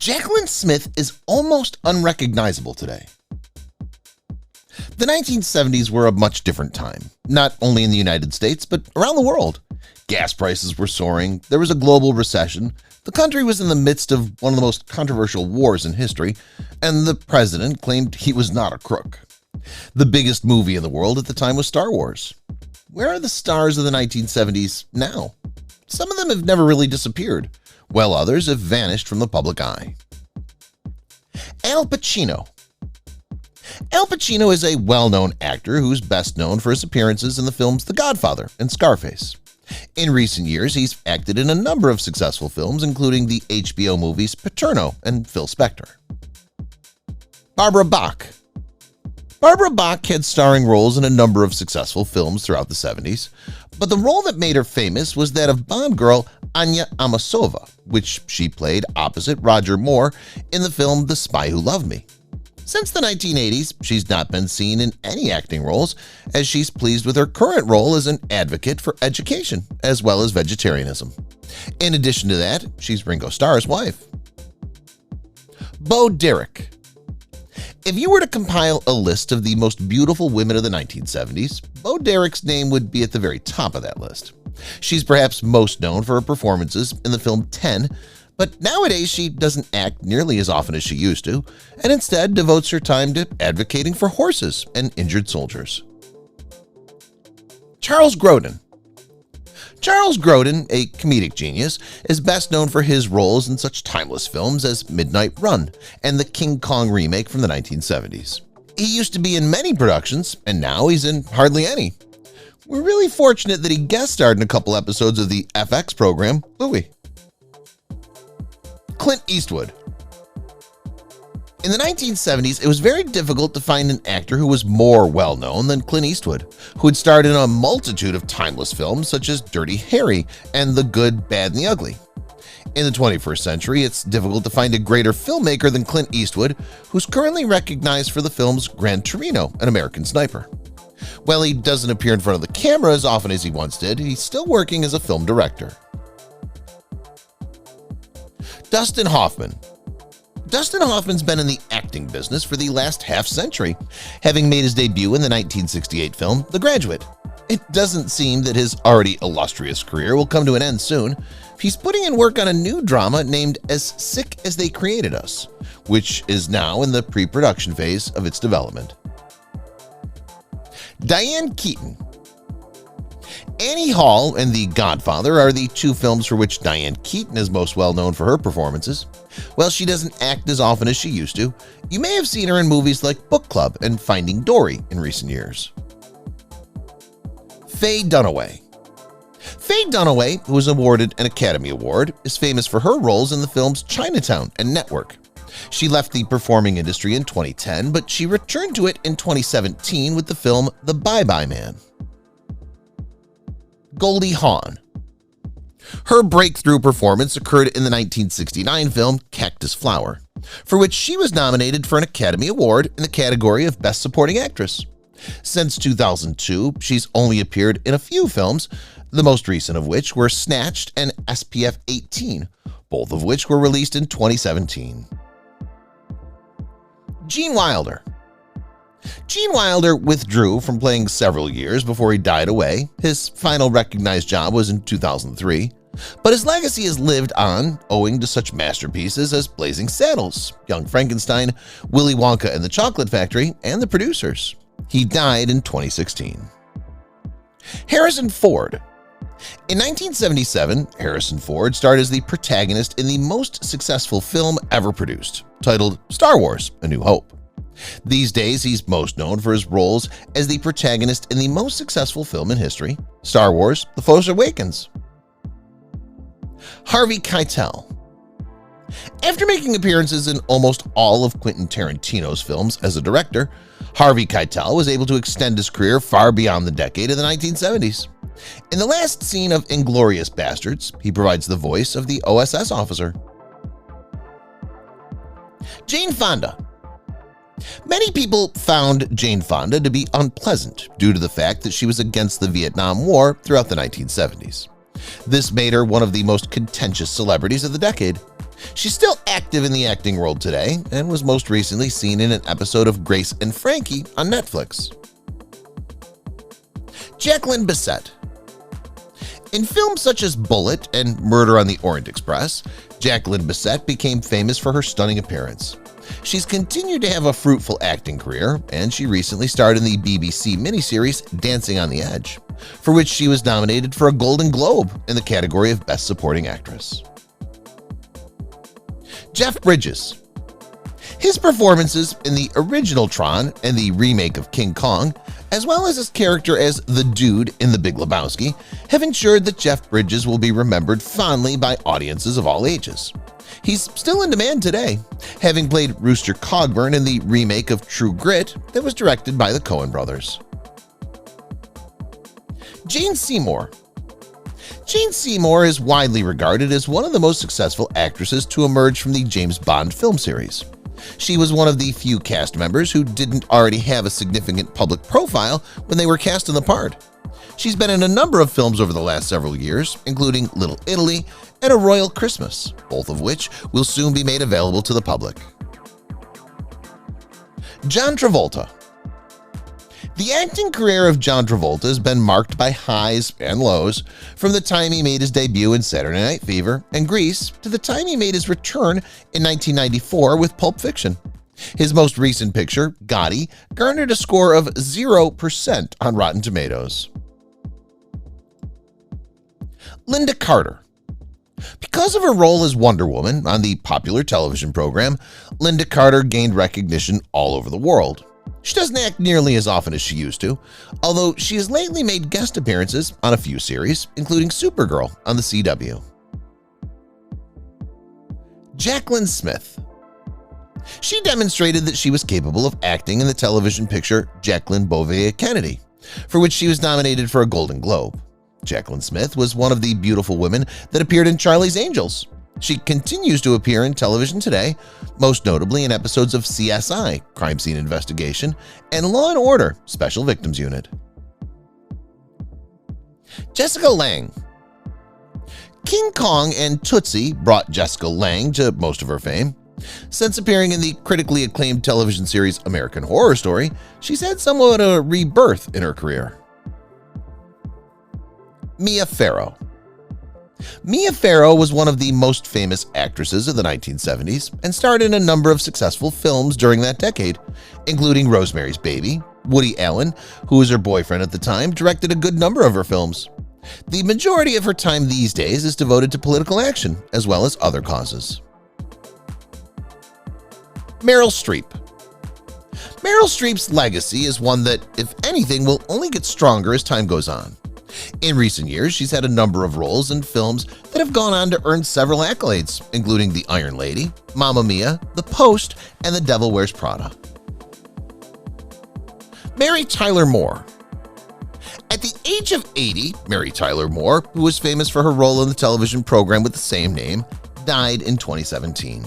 Jaclyn Smith is almost unrecognizable today. The 1970s were a much different time, not only in the United States, but around the world. Gas prices were soaring, there was a global recession, the country was in the midst of one of the most controversial wars in history, and the president claimed he was not a crook. The biggest movie in the world at the time was Star Wars. Where are the stars of the 1970s now? Some of them have never really disappeared, while others have vanished from the public eye. Al Pacino. Al Pacino is a well-known actor who's best known for his appearances in the films The Godfather and Scarface. In recent years, he's acted in a number of successful films, including the HBO movies Paterno and Phil Spector. Barbara Bach. Barbara Bach had starring roles in a number of successful films throughout the 70s, but the role that made her famous was that of Bond girl Anya Amasova, which she played opposite Roger Moore in the film The Spy Who Loved Me. Since the 1980s, she's not been seen in any acting roles, as she's pleased with her current role as an advocate for education as well as vegetarianism. In addition to that, she's Ringo Starr's wife. Bo Derek. If you were to compile a list of the most beautiful women of the 1970s, Bo Derek's name would be at the very top of that list. She's perhaps most known for her performances in the film 10, but nowadays she doesn't act nearly as often as she used to, and instead devotes her time to advocating for horses and injured soldiers. Charles Grodin. Charles Grodin, a comedic genius, is best known for his roles in such timeless films as Midnight Run and the King Kong remake from the 1970s. He used to be in many productions, and now he's in hardly any. We're really fortunate that he guest starred in a couple episodes of the FX program Louie. Clint Eastwood. In the 1970s, it was very difficult to find an actor who was more well-known than Clint Eastwood, who had starred in a multitude of timeless films such as Dirty Harry and The Good, Bad, and the Ugly. In the 21st century, it's difficult to find a greater filmmaker than Clint Eastwood, who's currently recognized for the films Gran Torino and American Sniper. While he doesn't appear in front of the camera as often as he once did, he's still working as a film director. Dustin Hoffman. Dustin Hoffman's been in the acting business for the last half-century, having made his debut in the 1968 film The Graduate. It doesn't seem that his already illustrious career will come to an end soon. He's putting in work on a new drama named As Sick as They Created Us, which is now in the pre-production phase of its development. Diane Keaton. Annie Hall and The Godfather are the two films for which Diane Keaton is most well known for her performances. While she doesn't act as often as she used to, you may have seen her in movies like Book Club and Finding Dory in recent years. Faye Dunaway. Faye Dunaway, who was awarded an Academy Award, is famous for her roles in the films Chinatown and Network. She left the performing industry in 2010, but she returned to it in 2017 with the film The Bye-Bye Man. Goldie Hawn. Her breakthrough performance occurred in the 1969 film Cactus Flower, for which she was nominated for an Academy Award in the category of Best Supporting Actress. Since 2002, she's only appeared in a few films, the most recent of which were Snatched and SPF 18, both of which were released in 2017. Gene Wilder. Gene Wilder withdrew from playing several years before he died away. His final recognized job was in 2003, but his legacy has lived on owing to such masterpieces as Blazing Saddles, Young Frankenstein, Willy Wonka and the Chocolate Factory, and The Producers. He died in 2016. Harrison Ford. In 1977, Harrison Ford starred as the protagonist in the most successful film ever produced, titled Star Wars: A New Hope. These days, he's most known for his roles as the protagonist in the most successful film in history, Star Wars: The Force Awakens. Harvey Keitel. After making appearances in almost all of Quentin Tarantino's films as a director, Harvey Keitel was able to extend his career far beyond the decade of the 1970s. In the last scene of Inglourious Basterds, he provides the voice of the OSS officer. Jane Fonda. Many people found Jane Fonda to be unpleasant due to the fact that she was against the Vietnam War throughout the 1970s. This made her one of the most contentious celebrities of the decade. She's still active in the acting world today and was most recently seen in an episode of Grace and Frankie on Netflix. Jaclyn Bisset. In films such as Bullet and Murder on the Orient Express, Jaclyn Bisset became famous for her stunning appearance. She's continued to have a fruitful acting career, and she recently starred in the BBC miniseries Dancing on the Edge, for which she was nominated for a Golden Globe in the category of Best Supporting Actress. Jeff Bridges. His performances in the original Tron and the remake of King Kong, as well as his character as the Dude in The Big Lebowski, have ensured that Jeff Bridges will be remembered fondly by audiences of all ages. He's still in demand today, having played Rooster Cogburn in the remake of True Grit that was directed by the Coen brothers. Jane Seymour. Jane Seymour is widely regarded as one of the most successful actresses to emerge from the James Bond film series. She was one of the few cast members who didn't already have a significant public profile when they were cast in the part. She's been in a number of films over the last several years, including Little Italy and A Royal Christmas, both of which will soon be made available to the public. John Travolta. The acting career of John Travolta has been marked by highs and lows, from the time he made his debut in Saturday Night Fever and Grease to the time he made his return in 1994 with Pulp Fiction. His most recent picture, Gotti, garnered a score of 0% on Rotten Tomatoes. Lynda Carter. Because of her role as Wonder Woman on the popular television program, Lynda Carter gained recognition all over the world. She doesn't act nearly as often as she used to, although she has lately made guest appearances on a few series, including Supergirl on the CW. Jaclyn Smith. She demonstrated that she was capable of acting in the television picture Jacqueline Bouvier Kennedy, for which she was nominated for a Golden Globe. Jaclyn Smith was one of the beautiful women that appeared in Charlie's Angels. She continues to appear in television today, most notably in episodes of CSI, Crime Scene Investigation, and Law & Order, Special Victims Unit. Jessica Lange. King Kong and Tootsie brought Jessica Lange to most of her fame. Since appearing in the critically acclaimed television series American Horror Story, she's had somewhat of a rebirth in her career. Mia Farrow. Mia Farrow was one of the most famous actresses of the 1970s and starred in a number of successful films during that decade, including Rosemary's Baby. Woody Allen, who was her boyfriend at the time, directed a good number of her films. The majority of her time these days is devoted to political action, as well as other causes. Meryl Streep. Meryl Streep's legacy is one that, if anything, will only get stronger as time goes on. In recent years, she's had a number of roles in films that have gone on to earn several accolades, including The Iron Lady, Mamma Mia, The Post, and The Devil Wears Prada. Mary Tyler Moore. At the age of 80, Mary Tyler Moore, who was famous for her role in the television program with the same name, died in 2017.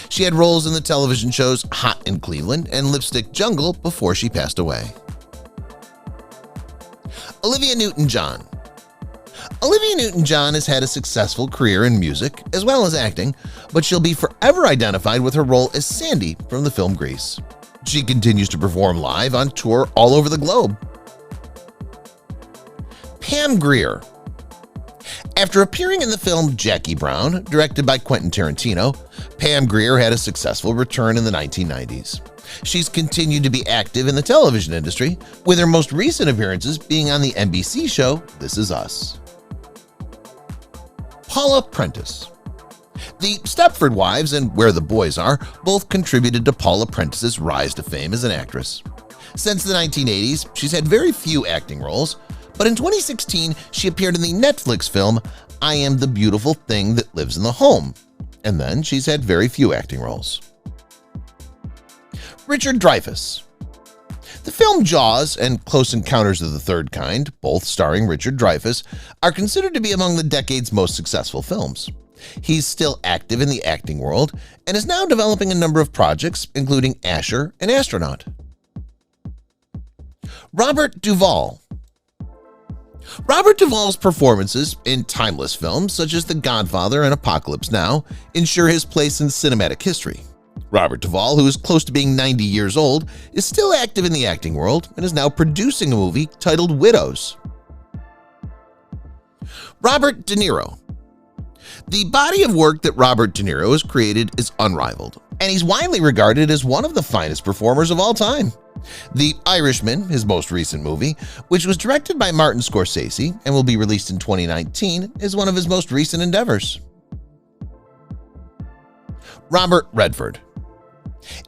She had roles in the television shows Hot in Cleveland and Lipstick Jungle before she passed away. Olivia Newton-John. Olivia Newton-John has had a successful career in music as well as acting, but she'll be forever identified with her role as Sandy from the film Grease. She continues to perform live on tour all over the globe. Pam Grier. After appearing in the film Jackie Brown, directed by Quentin Tarantino, Pam Grier had a successful return in the 1990s. She's continued to be active in the television industry, with her most recent appearances being on the NBC show This Is Us. Paula Prentice. The Stepford Wives and Where the Boys Are both contributed to Paula Prentice's rise to fame as an actress. Since the 1980s, she's had very few acting roles, but in 2016, she appeared in the Netflix film I Am the Beautiful Thing That Lives in the Home, and then she's had very few acting roles. Richard Dreyfuss. The film Jaws and Close Encounters of the Third Kind, both starring Richard Dreyfuss, are considered to be among the decade's most successful films. He's still active in the acting world and is now developing a number of projects, including Asher and Astronaut. Robert Duvall. Robert Duvall's performances in timeless films such as The Godfather and Apocalypse Now ensure his place in cinematic history. Robert Duvall, who is close to being 90 years old, is still active in the acting world and is now producing a movie titled Widows. Robert De Niro. The body of work that Robert De Niro has created is unrivaled, and he's widely regarded as one of the finest performers of all time. The Irishman, his most recent movie, which was directed by Martin Scorsese and will be released in 2019, is one of his most recent endeavors. Robert Redford.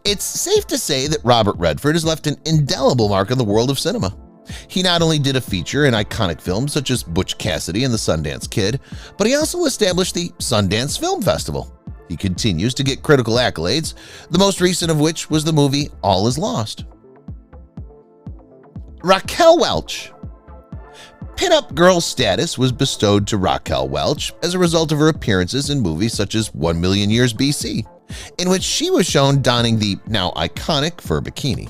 It's safe to say that Robert Redford has left an indelible mark on the world of cinema. He not only did a feature in iconic films such as Butch Cassidy and the Sundance Kid, but he also established the Sundance Film Festival. He continues to get critical accolades, the most recent of which was the movie All Is Lost. Raquel Welch. Pin-up girl status was bestowed to Raquel Welch as a result of her appearances in movies such as 1 Million Years BC, in which she was shown donning the now iconic fur bikini.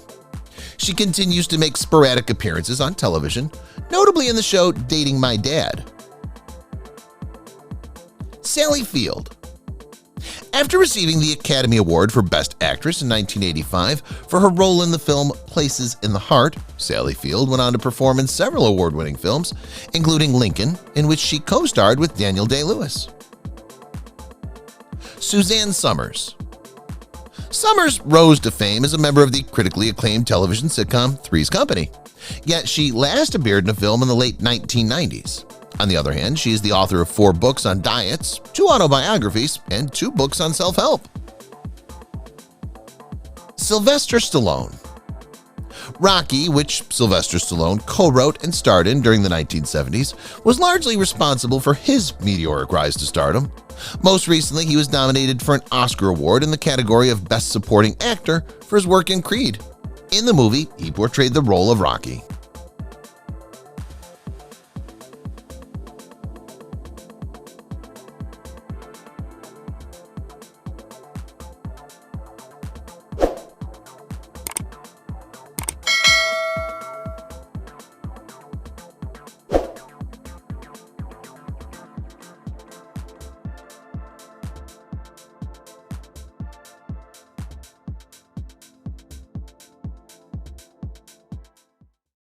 She continues to make sporadic appearances on television, notably in the show Dating My Dad. Sally Field. After receiving the Academy Award for Best Actress in 1985 for her role in the film Places in the Heart, Sally Field went on to perform in several award-winning films, including Lincoln, in which she co-starred with Daniel Day-Lewis. Suzanne Summers. Summers rose to fame as a member of the critically acclaimed television sitcom Three's Company, yet she last appeared in a film in the late 1990s. On the other hand, she is the author of 4 books on diets, 2 autobiographies, and 2 books on self-help. Sylvester Stallone. Rocky, which Sylvester Stallone co-wrote and starred in during the 1970s, was largely responsible for his meteoric rise to stardom. Most recently, he was nominated for an Oscar award in the category of Best Supporting Actor for his work in Creed. In the movie, he portrayed the role of Rocky.